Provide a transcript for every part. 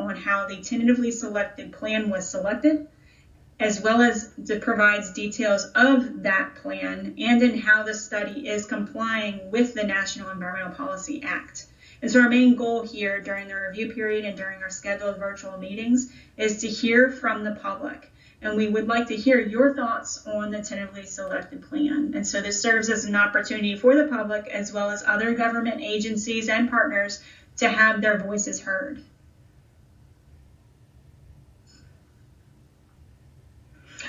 on how the tentatively selected plan was selected, as well as provides details of that plan and in how the study is complying with the National Environmental Policy Act. And so our main goal here during the review period and during our scheduled virtual meetings is to hear from the public. And we would like to hear your thoughts on the tentatively selected plan. And so this serves as an opportunity for the public as well as other government agencies and partners to have their voices heard.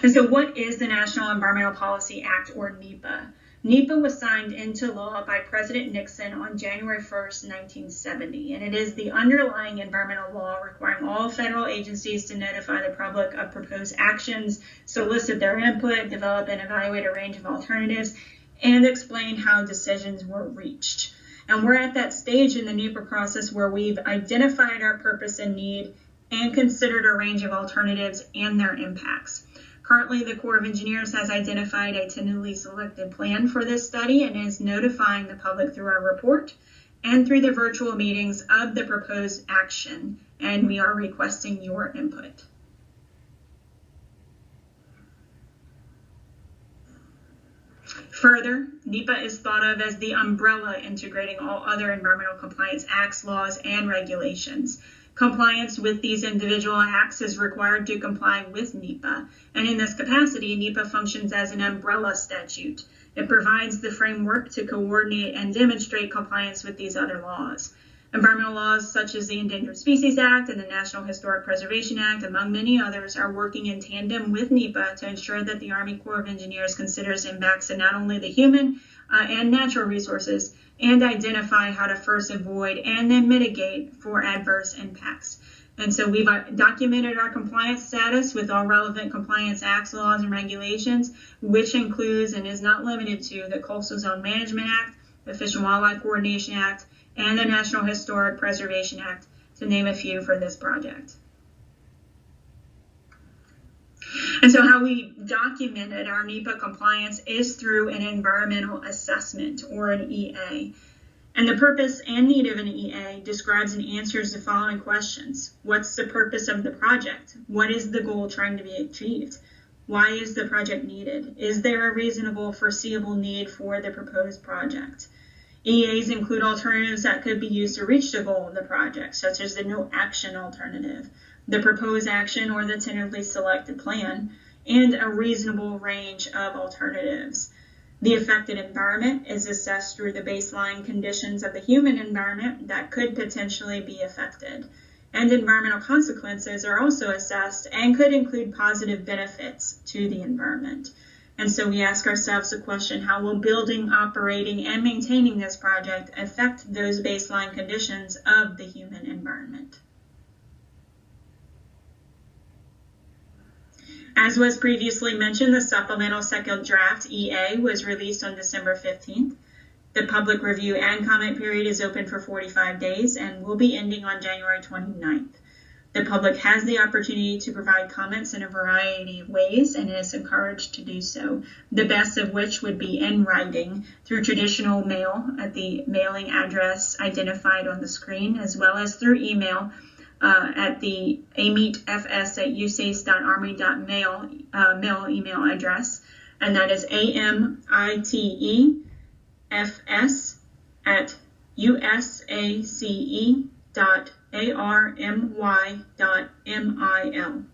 And so what is the National Environmental Policy Act, or NEPA? NEPA was signed into law by President Nixon on January 1st, 1970, and it is the underlying environmental law requiring all federal agencies to notify the public of proposed actions, solicit their input, develop and evaluate a range of alternatives, and explain how decisions were reached. And we're at that stage in the NEPA process where we've identified our purpose and need and considered a range of alternatives and their impacts. Currently, the Corps of Engineers has identified a tentatively selected plan for this study and is notifying the public through our report and through the virtual meetings of the proposed action, and we are requesting your input. Further, NEPA is thought of as the umbrella integrating all other environmental compliance acts, laws, and regulations. Compliance with these individual acts is required to comply with NEPA, and in this capacity, NEPA functions as an umbrella statute. It provides the framework to coordinate and demonstrate compliance with these other laws. Environmental laws such as the Endangered Species Act and the National Historic Preservation Act, among many others, are working in tandem with NEPA to ensure that the Army Corps of Engineers considers impacts to not only the human and natural resources, and identify how to first avoid and then mitigate for adverse impacts. And so we've documented our compliance status with all relevant compliance acts, laws, and regulations, which includes and is not limited to the Coastal Zone Management Act, the Fish and Wildlife Coordination Act, and the National Historic Preservation Act, to name a few for this project. And so how we documented our NEPA compliance is through an environmental assessment, or an EA. And the purpose and need of an EA describes and answers the following questions. What's the purpose of the project? What is the goal trying to be achieved? Why is the project needed? Is there a reasonable, foreseeable need for the proposed project? EAs include alternatives that could be used to reach the goal of the project, such as the no action alternative, the proposed action or the tentatively selected plan, and a reasonable range of alternatives. The affected environment is assessed through the baseline conditions of the human environment that could potentially be affected. And environmental consequences are also assessed and could include positive benefits to the environment. And so we ask ourselves the question, how will building, operating, and maintaining this project affect those baseline conditions of the human environment? As was previously mentioned, the supplemental second draft EA was released on December 15th. The public review and comment period is open for 45 days and will be ending on January 29th. The public has the opportunity to provide comments in a variety of ways and is encouraged to do so, the best of which would be in writing through traditional mail at the mailing address identified on the screen, as well as through email at the amitefs@usace.army.mil mail address, and that is amitefs@usace.army.mil.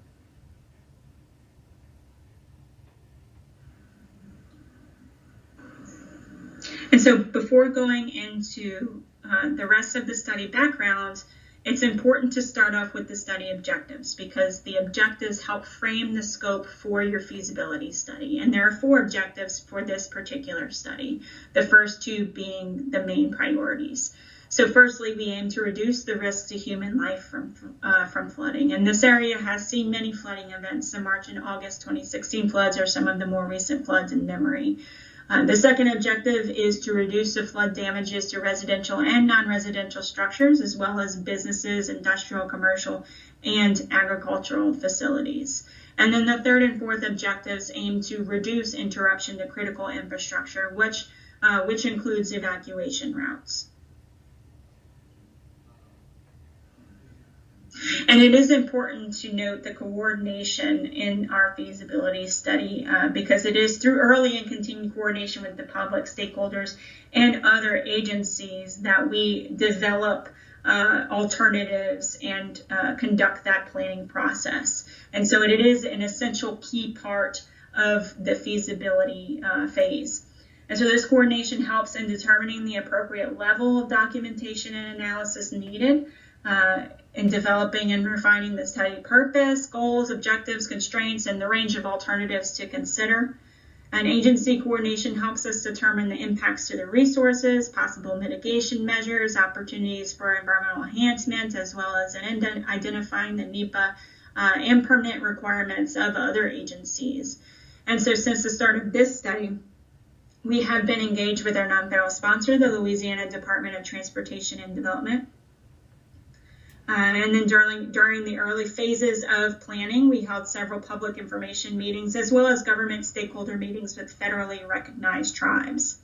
And so before going into the rest of the study background, it's important to start off with the study objectives, because the objectives help frame the scope for your feasibility study. And there are 4 objectives for this particular study, the first 2 being the main priorities. So firstly, we aim to reduce the risk to human life from flooding. And this area has seen many flooding events. The March and August 2016 floods are some of the more recent floods in memory. The second objective is to reduce the flood damages to residential and non-residential structures, as well as businesses, industrial, commercial, and agricultural facilities. And then the third and fourth objectives aim to reduce interruption to critical infrastructure, which includes evacuation routes. And And it is important to note the coordination in our feasibility study because it is through early and continued coordination with the public stakeholders and other agencies that we develop alternatives and conduct that planning process. And so it is an essential key part of the feasibility phase. And so this coordination helps in determining the appropriate level of documentation and analysis needed in developing and refining the study purpose, goals, objectives, constraints, and the range of alternatives to consider. And agency coordination helps us determine the impacts to the resources, possible mitigation measures, opportunities for environmental enhancement, as well as in identifying the NEPA and permit requirements of other agencies. And so since the start of this study, we have been engaged with our non-federal sponsor, the Louisiana Department of Transportation and Development. And then during the early phases of planning, we held several public information meetings as well as government stakeholder meetings with federally recognized tribes.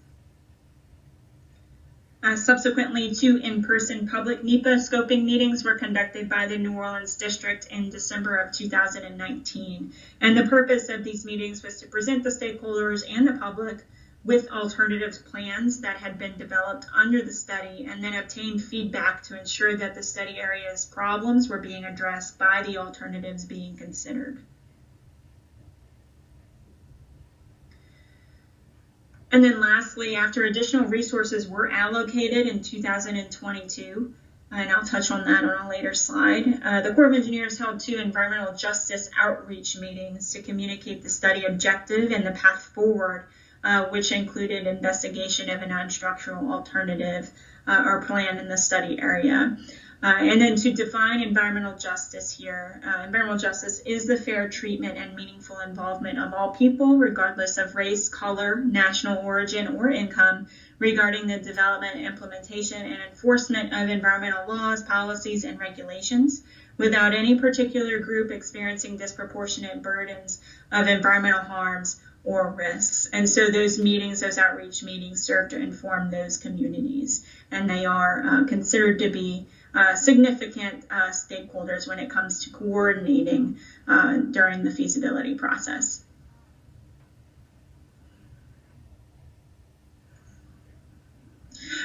Subsequently, 2 in-person public NEPA scoping meetings were conducted by the New Orleans District in December of 2019. And the purpose of these meetings was to present the stakeholders and the public with alternatives plans that had been developed under the study and then obtained feedback to ensure that the study area's problems were being addressed by the alternatives being considered. And then lastly, after additional resources were allocated in 2022, and I'll touch on that on a later slide, the Corps of Engineers held 2 environmental justice outreach meetings to communicate the study objective and the path forward, which included investigation of a non-structural alternative or plan in the study area. And then to define environmental justice here, environmental justice is the fair treatment and meaningful involvement of all people, regardless of race, color, national origin, or income, regarding the development, implementation, and enforcement of environmental laws, policies, and regulations, without any particular group experiencing disproportionate burdens of environmental harms or risks. And so those meetings, those outreach meetings, serve to inform those communities, and they are considered to be significant stakeholders when it comes to coordinating during the feasibility process.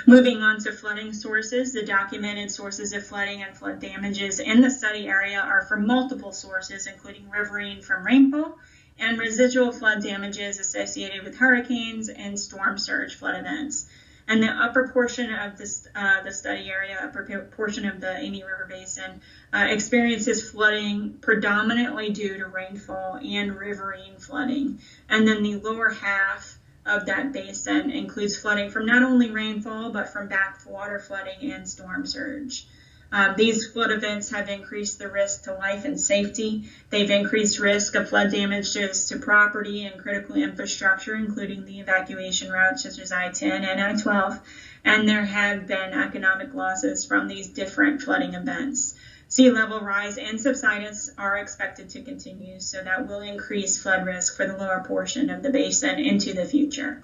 Moving on to flooding sources, the documented sources of flooding and flood damages in the study area are from multiple sources, including riverine from rainfall and residual flood damages associated with hurricanes and storm surge flood events. And the upper portion of this, the study area, upper portion of the Amy River Basin, experiences flooding predominantly due to rainfall and riverine flooding. And then the lower half of that basin includes flooding from not only rainfall, but from backwater flooding and storm surge. These flood events have increased the risk to life and safety. They've increased risk of flood damages to property and critical infrastructure, including the evacuation routes such as I-10 and I-12. And there have been economic losses from these different flooding events. Sea level rise and subsidence are expected to continue, so that will increase flood risk for the lower portion of the basin into the future.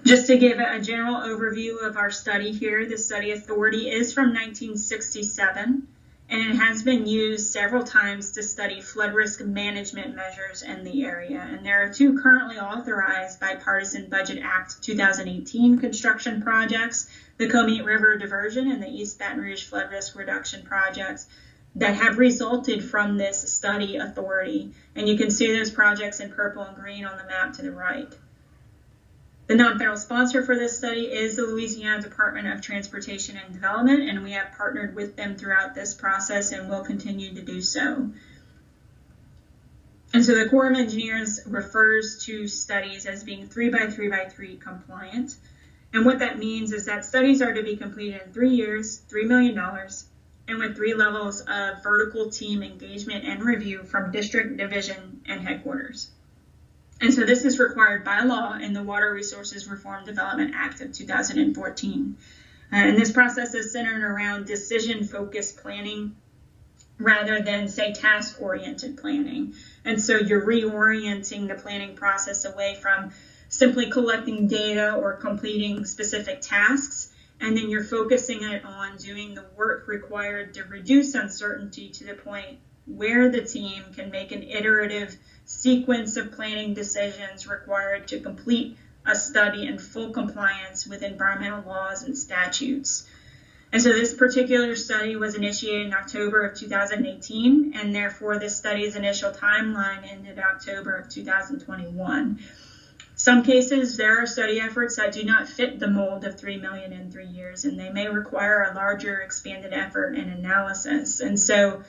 Just to give a general overview of our study here, the study authority is from 1967, and it has been used several times to study flood risk management measures in the area. And there are 2 currently authorized Bipartisan Budget Act 2018 construction projects, the Comeet River Diversion and the East Baton Rouge Flood Risk Reduction projects, that have resulted from this study authority. And you can see those projects in purple and green on the map to the right. The non-federal sponsor for this study is the Louisiana Department of Transportation and Development, and we have partnered with them throughout this process and will continue to do so. And so the Corps of Engineers refers to studies as being 3x3x3 compliant. And what that means is that studies are to be completed in 3 years, $3 million, and with 3 levels of vertical team engagement and review from district, division, and headquarters. And so this is required by law in the Water Resources Reform Development Act of 2014. And this process is centered around decision-focused planning rather than, say, task-oriented planning. And so you're reorienting the planning process away from simply collecting data or completing specific tasks, and then you're focusing it on doing the work required to reduce uncertainty to the point where the team can make an iterative sequence of planning decisions required to complete a study in full compliance with environmental laws and statutes. And so this particular study was initiated in October of 2018, and therefore this study's initial timeline ended October of 2021. Some cases, there are study efforts that do not fit the mold of 3 million in 3 years, and they may require a larger expanded effort and analysis. And so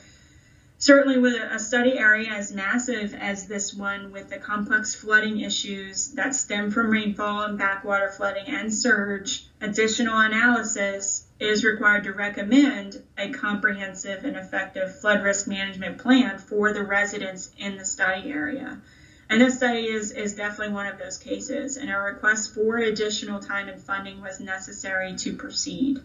certainly with a study area as massive as this one, with the complex flooding issues that stem from rainfall and backwater flooding and surge, additional analysis is required to recommend a comprehensive and effective flood risk management plan for the residents in the study area. And this study is definitely one of those cases, and a request for additional time and funding was necessary to proceed.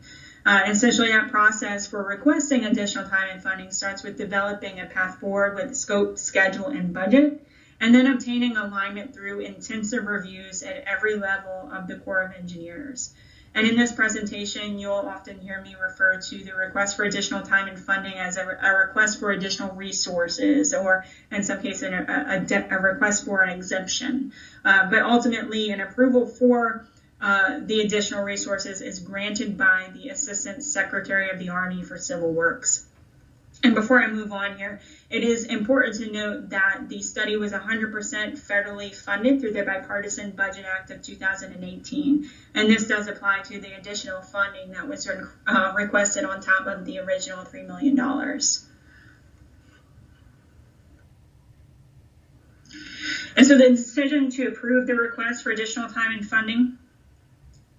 Essentially, that process for requesting additional time and funding starts with developing a path forward with scope, schedule, and budget, and then obtaining alignment through intensive reviews at every level of the Corps of Engineers. And in this presentation, you'll often hear me refer to the request for additional time and funding as a request for additional resources, or in some cases, a request for an exemption. But ultimately, an approval for the additional resources is granted by the Assistant Secretary of the Army for Civil Works. And before I move on here, it is important to note that the study was 100% federally funded through the Bipartisan Budget Act of 2018. And this does apply to the additional funding that was requested on top of the original $3 million. And so the decision to approve the request for additional time and funding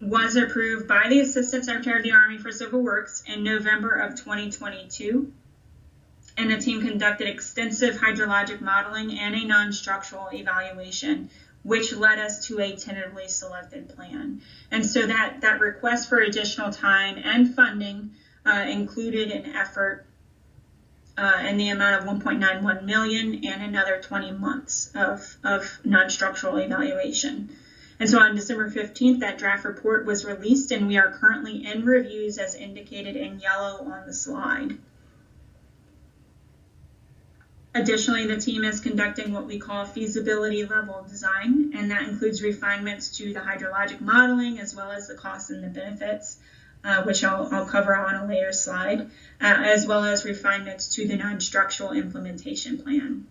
was approved by the Assistant Secretary of the Army for Civil Works in November of 2022. And the team conducted extensive hydrologic modeling and a non-structural evaluation, which led us to a tentatively selected plan. And so that request for additional time and funding included an effort in the amount of $1.91 million and another 20 months of non-structural evaluation. And so on December 15th, that draft report was released, and we are currently in reviews as indicated in yellow on the slide. Additionally, the team is conducting what we call feasibility level design, and that includes refinements to the hydrologic modeling as well as the costs and the benefits, which I'll cover on a later slide, as well as refinements to the non-structural implementation plan.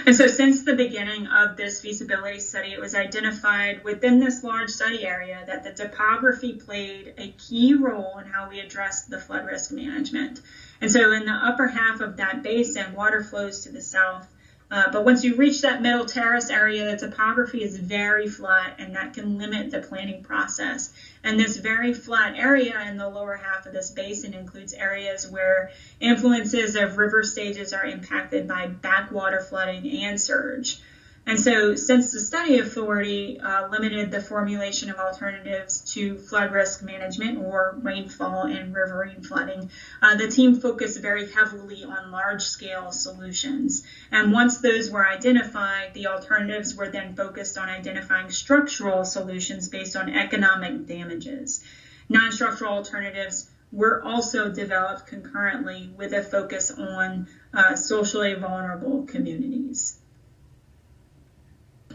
And so since the beginning of this feasibility study, it was identified within this large study area that the topography played a key role in how we addressed the flood risk management. And so in the upper half of that basin, water flows to the south. But once you reach that middle terrace area, the topography is very flat, and that can limit the planning process. And this very flat area in the lower half of this basin includes areas where influences of river stages are impacted by backwater flooding and surge. And so since the study authority limited the formulation of alternatives to flood risk management or rainfall and riverine flooding, the team focused very heavily on large-scale solutions. And once those were identified, the alternatives were then focused on identifying structural solutions based on economic damages. Non-structural alternatives were also developed concurrently with a focus on socially vulnerable communities.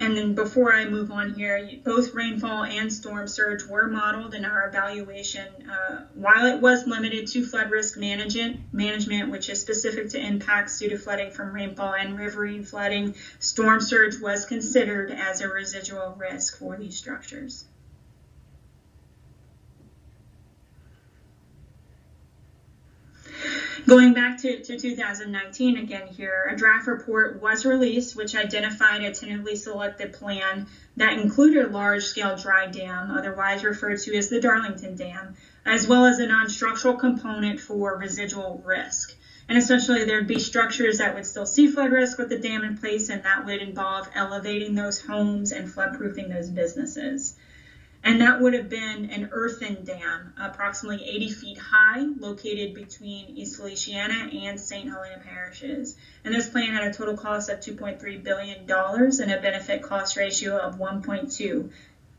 And then before I move on here, both rainfall and storm surge were modeled in our evaluation. While it was limited to flood risk management, which is specific to impacts due to flooding from rainfall and riverine flooding, storm surge was considered as a residual risk for these structures. Going back to 2019 again here, a draft report was released which identified a tentatively selected plan that included a large-scale dry dam, otherwise referred to as the Darlington Dam, as well as a non-structural component for residual risk. And essentially there'd be structures that would still see flood risk with the dam in place, and that would involve elevating those homes and floodproofing those businesses. And that would have been an earthen dam, approximately 80 feet high, located between East Feliciana and St. Helena parishes. And this plan had a total cost of $2.3 billion and a benefit cost ratio of 1.2.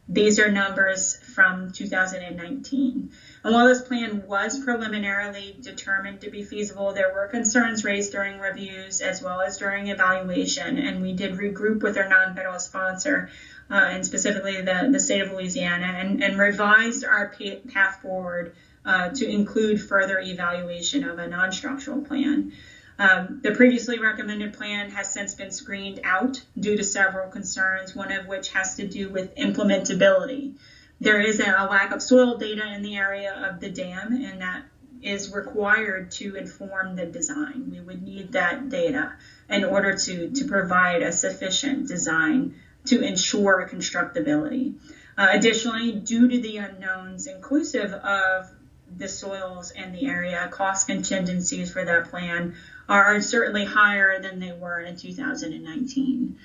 These are numbers from 2019. And while this plan was preliminarily determined to be feasible, there were concerns raised during reviews as well as during evaluation, and we did regroup with our non-federal sponsor, and specifically the state of Louisiana, and revised our path forward to include further evaluation of a non-structural plan. The previously recommended plan has since been screened out due to several concerns, one of which has to do with implementability. There is a lack of soil data in the area of the dam, and that is required to inform the design. We would need that data in order to provide a sufficient design to ensure constructability. Additionally, due to the unknowns inclusive of the soils and the area, cost contingencies for that plan are certainly higher than they were in 2019.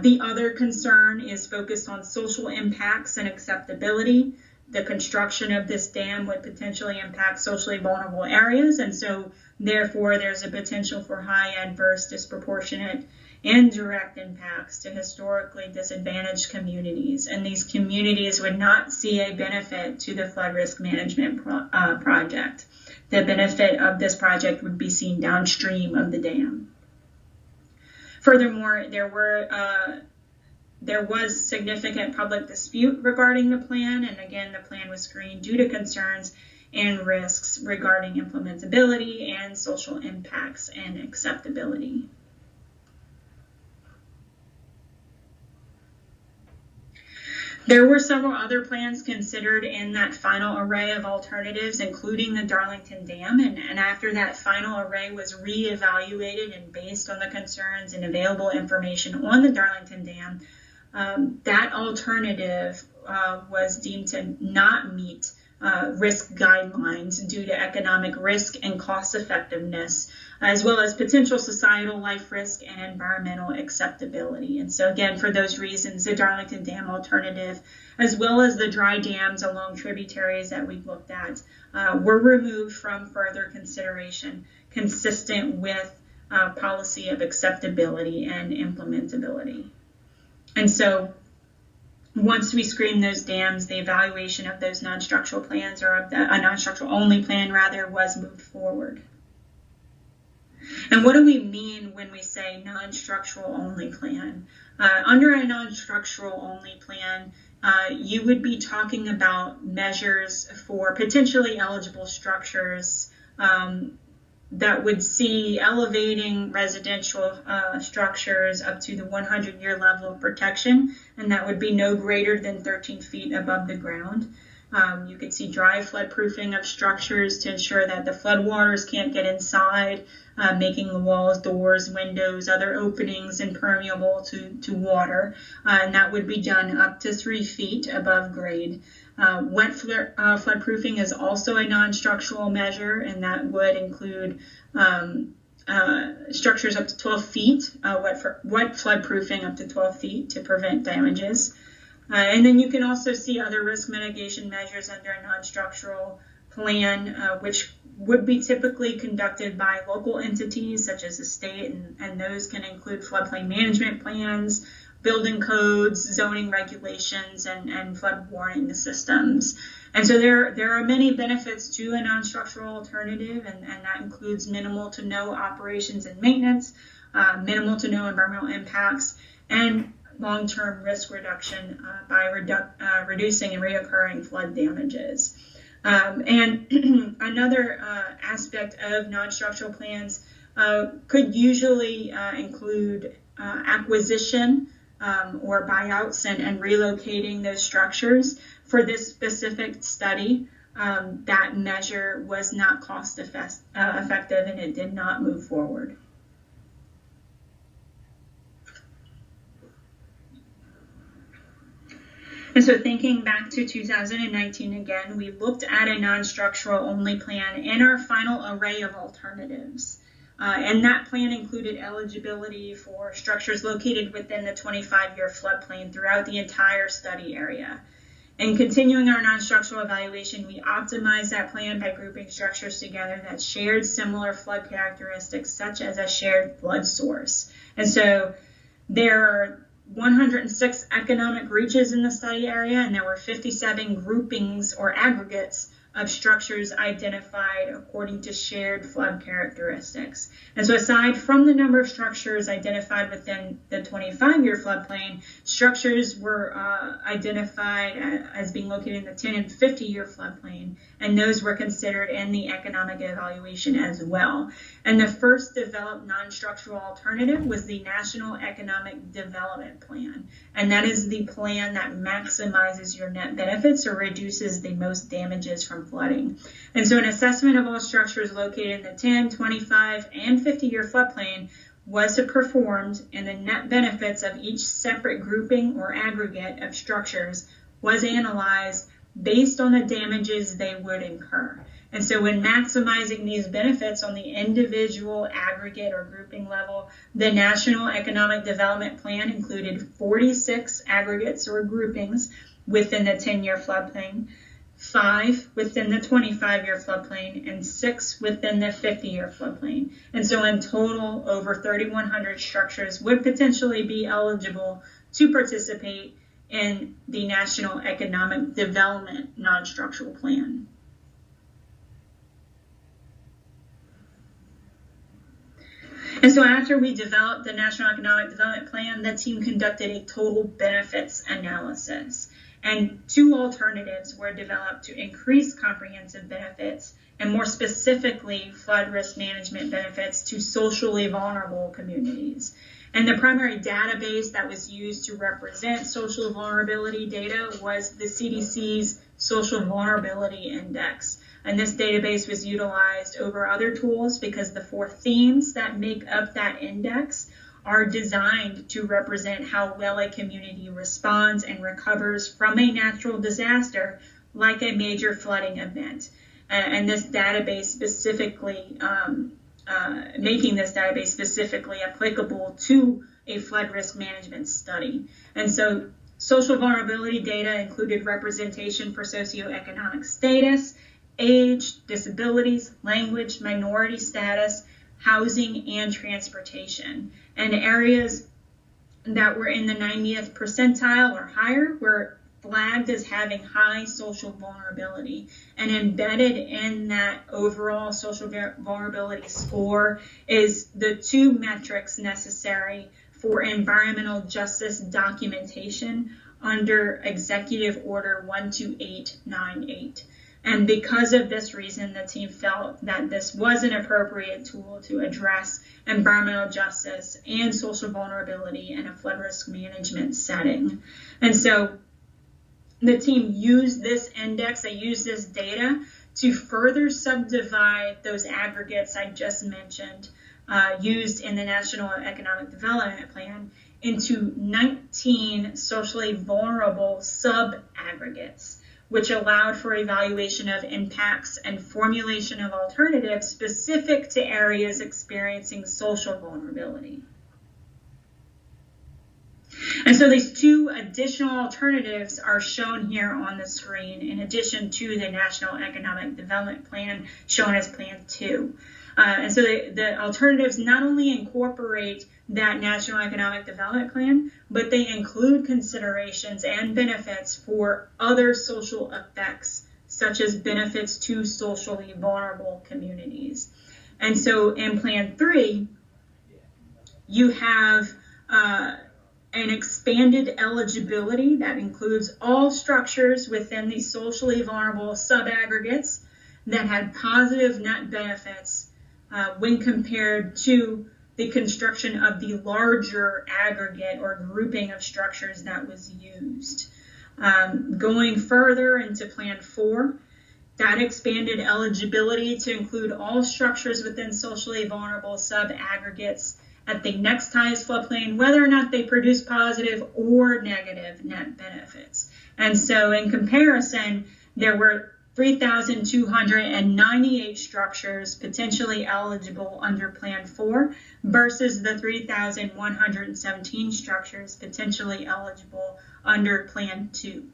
The other concern is focused on social impacts and acceptability. The construction of this dam would potentially impact socially vulnerable areas, and so therefore there's a potential for high adverse, disproportionate, and direct impacts to historically disadvantaged communities. And these communities would not see a benefit to the flood risk management project. The benefit of this project would be seen downstream of the dam. Furthermore, there was significant public dispute regarding the plan, and again, the plan was screened due to concerns and risks regarding implementability and social impacts and acceptability. There were several other plans considered in that final array of alternatives, including the Darlington Dam, and after that final array was reevaluated and based on the concerns and available information on the Darlington Dam, that alternative was deemed to not meet risk guidelines due to economic risk and cost effectiveness, as well as potential societal life risk and environmental acceptability. And so again, for those reasons, the Darlington Dam alternative, as well as the dry dams along tributaries that we've looked at, were removed from further consideration, consistent with policy of acceptability and implementability. And so once we screen those dams, the evaluation of those non-structural plans, or of a non-structural only plan rather, was moved forward. And what do we mean when we say non-structural only plan? Under a non-structural only plan, you would be talking about measures for potentially eligible structures that would see elevating residential structures up to the 100-year level of protection, and that would be no greater than 13 feet above the ground. You could see dry floodproofing of structures to ensure that the floodwaters can't get inside, making the walls, doors, windows, other openings impermeable to water, and that would be done up to 3 feet above grade. Wet floodproofing is also a non-structural measure, and that would include structures up to 12 feet, wet floodproofing up to 12 feet to prevent damages. And then you can also see other risk mitigation measures under a non-structural plan, which would be typically conducted by local entities such as the state, and those can include floodplain management plans, building codes, zoning regulations, and flood warning systems. And so there are many benefits to a non-structural alternative, and that includes minimal to no operations and maintenance, minimal to no environmental impacts, and long-term risk reduction by reducing and reoccurring flood damages. And another aspect of non-structural plans could usually include acquisition or buyouts and relocating those structures. For this specific study, that measure was not cost effective and it did not move forward. And so thinking back to 2019 again, we looked at a non-structural only plan in our final array of alternatives. And that plan included eligibility for structures located within the 25-year floodplain throughout the entire study area. In continuing our non-structural evaluation, we optimize that plan by grouping structures together that shared similar flood characteristics, such as a shared flood source. And so there are 106 economic reaches in the study area, and there were 57 groupings or aggregates of structures identified according to shared flood characteristics. And so aside from the number of structures identified within the 25-year floodplain, structures were identified as being located in the 10 and 50-year floodplain, and those were considered in the economic evaluation as well. And the first developed non-structural alternative was the National Economic Development Plan, and that is the plan that maximizes your net benefits or reduces the most damages from flooding. And so an assessment of all structures located in the 10, 25, and 50-year floodplain was performed, and the net benefits of each separate grouping or aggregate of structures was analyzed based on the damages they would incur. And so when maximizing these benefits on the individual aggregate or grouping level, the National Economic Development Plan included 46 aggregates or groupings within the 10-year floodplain, 5 within the 25-year floodplain, and 6 within the 50-year floodplain. And so in total, over 3,100 structures would potentially be eligible to participate in the National Economic Development Non-Structural Plan. And so after we developed the National Economic Development Plan, the team conducted a total benefits analysis. And 2 alternatives were developed to increase comprehensive benefits, and more specifically, flood risk management benefits to socially vulnerable communities. And the primary database that was used to represent social vulnerability data was the CDC's Social Vulnerability Index. And this database was utilized over other tools because the 4 themes that make up that index are designed to represent how well a community responds and recovers from a natural disaster like a major flooding event. And this database specifically, making this database specifically applicable to a flood risk management study. And so social vulnerability data included representation for socioeconomic status, age, disabilities, language, minority status, housing, and transportation. And areas that were in the 90th percentile or higher were flagged as having high social vulnerability. And embedded in that overall social vulnerability score is the 2 metrics necessary for environmental justice documentation under Executive Order 12898. And because of this reason, the team felt that this was an appropriate tool to address environmental justice and social vulnerability in a flood risk management setting. And so the team used this index, they used this data to further subdivide those aggregates I just mentioned, used in the National Economic Development Plan, into 19 socially vulnerable sub-aggregates, which allowed for evaluation of impacts and formulation of alternatives specific to areas experiencing social vulnerability. And so these 2 additional alternatives are shown here on the screen, in addition to the National Economic Development Plan, shown as Plan 2. And so the alternatives not only incorporate that National Economic Development Plan, but they include considerations and benefits for other social effects, such as benefits to socially vulnerable communities. And so in Plan 3, you have an expanded eligibility that includes all structures within the socially vulnerable subaggregates that had positive net benefits when compared to the construction of the larger aggregate or grouping of structures that was used. Going further into Plan 4, that expanded eligibility to include all structures within socially vulnerable sub-aggregates at the next highest floodplain, whether or not they produce positive or negative net benefits. And so in comparison, there were 3,298 structures potentially eligible under Plan 4 versus the 3,117 structures potentially eligible under Plan 2.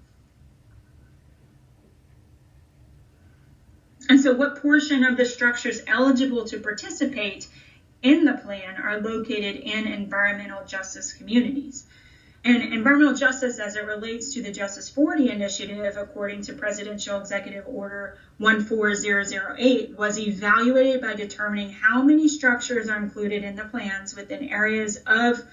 And so what portion of the structures eligible to participate in the plan are located in environmental justice communities? And environmental justice, as it relates to the Justice 40 initiative, according to Presidential Executive Order 14008, was evaluated by determining how many structures are included in the plans within areas of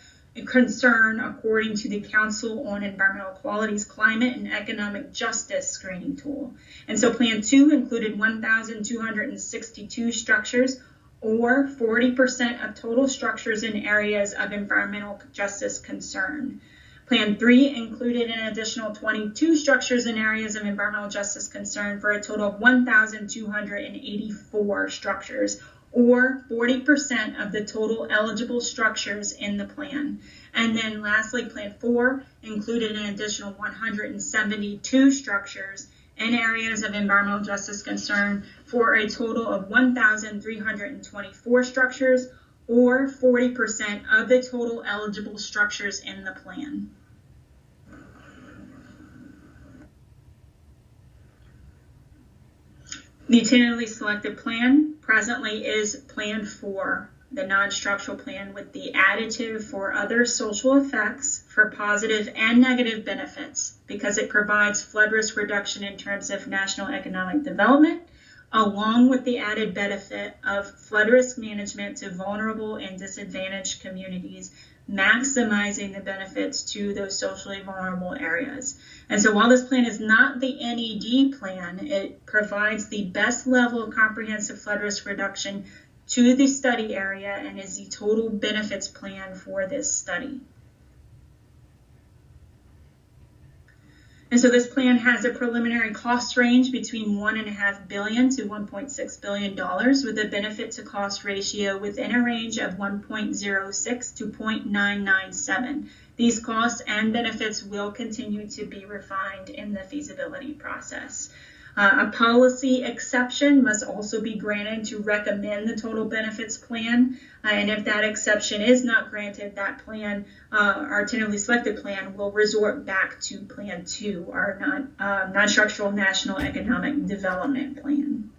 concern according to the Council on Environmental Quality's Climate and Economic Justice Screening Tool. And so Plan 2 included 1,262 structures, or 40% of total structures in areas of environmental justice concern. Plan 3 included an additional 22 structures in areas of environmental justice concern for a total of 1,284 structures, or 40% of the total eligible structures in the plan. And then lastly, Plan 4 included an additional 172 structures in areas of environmental justice concern for a total of 1,324 structures, or 40% of the total eligible structures in the plan. The tentatively selected plan presently is Plan 4, the non-structural plan with the additive for other social effects for positive and negative benefits, because it provides flood risk reduction in terms of national economic development, along with the added benefit of flood risk management to vulnerable and disadvantaged communities, maximizing the benefits to those socially vulnerable areas. And so while this plan is not the NED plan, it provides the best level of comprehensive flood risk reduction to the study area and is the total benefits plan for this study. And so this plan has a preliminary cost range between $1.5 billion to $1.6 billion, with a benefit to cost ratio within a range of 1.06 to 0.997. These costs and benefits will continue to be refined in the feasibility process. A policy exception must also be granted to recommend the total benefits plan. And if that exception is not granted, that plan, our tentatively selected plan, will resort back to Plan 2, our non-structural national economic development plan.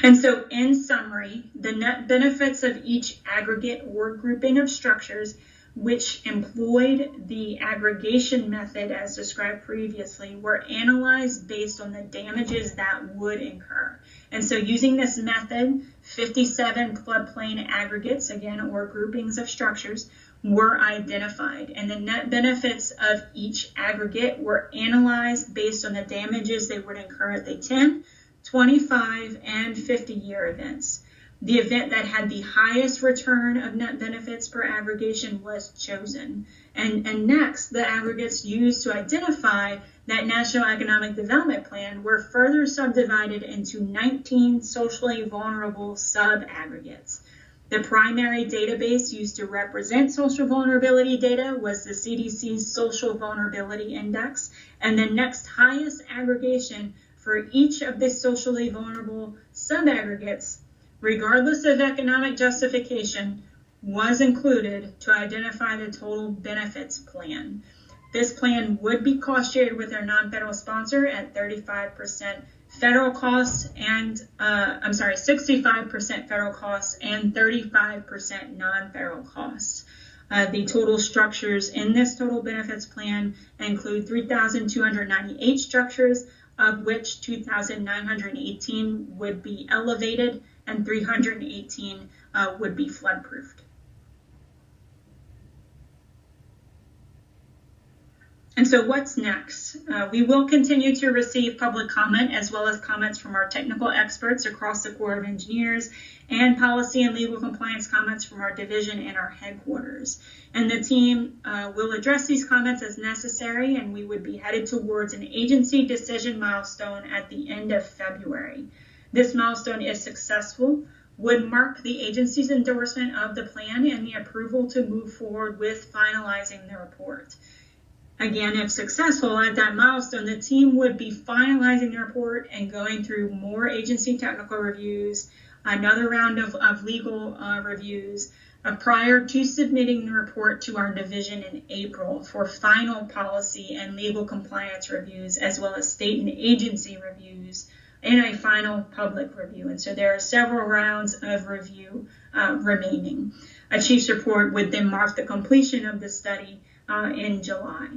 And so in summary, the net benefits of each aggregate or grouping of structures which employed the aggregation method as described previously were analyzed based on the damages that would incur. And so using this method, 57 floodplain aggregates, again, or groupings of structures, were identified. And the net benefits of each aggregate were analyzed based on the damages they would incur at the 10, 25, and 50-year events. The event that had the highest return of net benefits per aggregation was chosen. And next, the aggregates used to identify that National Economic Development Plan were further subdivided into 19 socially vulnerable sub-aggregates. The primary database used to represent social vulnerability data was the CDC's Social Vulnerability Index, and the next highest aggregation for each of the socially vulnerable sub-aggregates, regardless of economic justification, was included to identify the total benefits plan. This plan would be cost shared with our non-federal sponsor at 35% federal costs and, 65% federal costs and 35% non-federal costs. The total structures in this total benefits plan include 3,298 structures, of which 2,918 would be elevated and 318 would be flood-proofed. And so what's next? We will continue to receive public comment as well as comments from our technical experts across the Corps of Engineers and policy and legal compliance comments from our division and our headquarters. And the team will address these comments as necessary, and we would be headed towards an agency decision milestone at the end of February. This milestone, if successful, would mark the agency's endorsement of the plan and the approval to move forward with finalizing the report. Again, if successful at that milestone, the team would be finalizing the report and going through more agency technical reviews, another round of legal reviews, Prior to submitting the report to our division in April for final policy and legal compliance reviews, as well as state and agency reviews, and a final public review. And so there are several rounds of review remaining. A chief's report would then mark the completion of the study in July.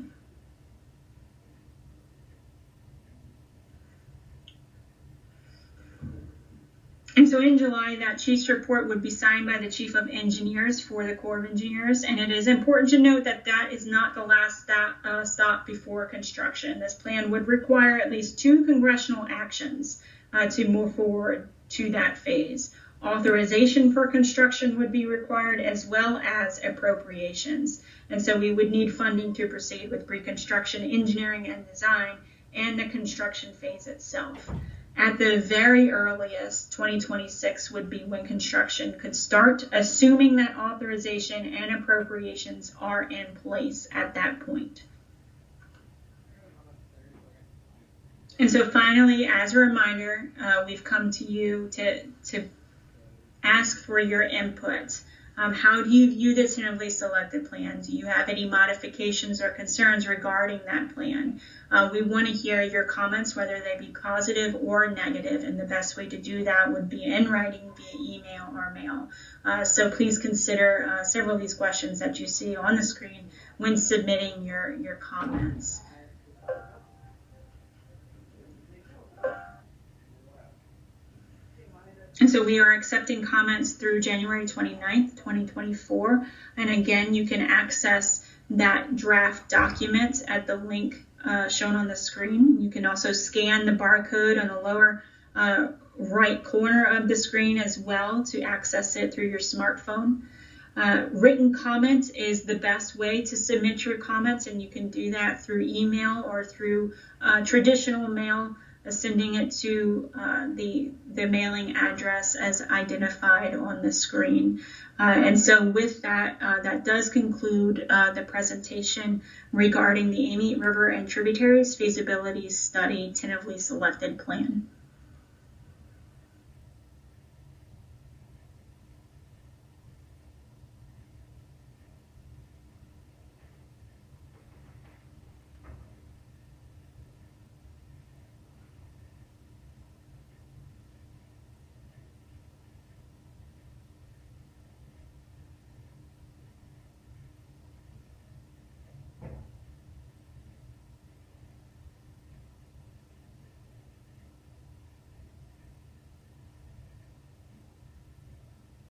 And so in July, that chief's report would be signed by the Chief of Engineers for the Corps of Engineers. And it is important to note that that is not the last stop before construction. This plan would require at least 2 congressional actions to move forward to that phase. Authorization for construction would be required, as well as appropriations. And so we would need funding to proceed with pre-construction engineering and design and the construction phase itself. At the very earliest, 2026 would be when construction could start, assuming that authorization and appropriations are in place at that point. And so finally, as a reminder, we've come to you to ask for your input. How do you view the tentatively selected plan? Do you have any modifications or concerns regarding that plan? We want to hear your comments, whether they be positive or negative, and the best way to do that would be in writing via email or mail. So please consider several of these questions that you see on the screen when submitting your comments. And so we are accepting comments through January 29th, 2024. And again, you can access that draft document at the link shown on the screen. You can also scan the barcode on the lower right corner of the screen as well to access it through your smartphone. Written comment is the best way to submit your comments, and you can do that through email or through traditional mail, sending it to the mailing address as identified on the screen. And so with that, that does conclude the presentation regarding the Amite River and Tributaries Feasibility Study Tentatively Selected Plan.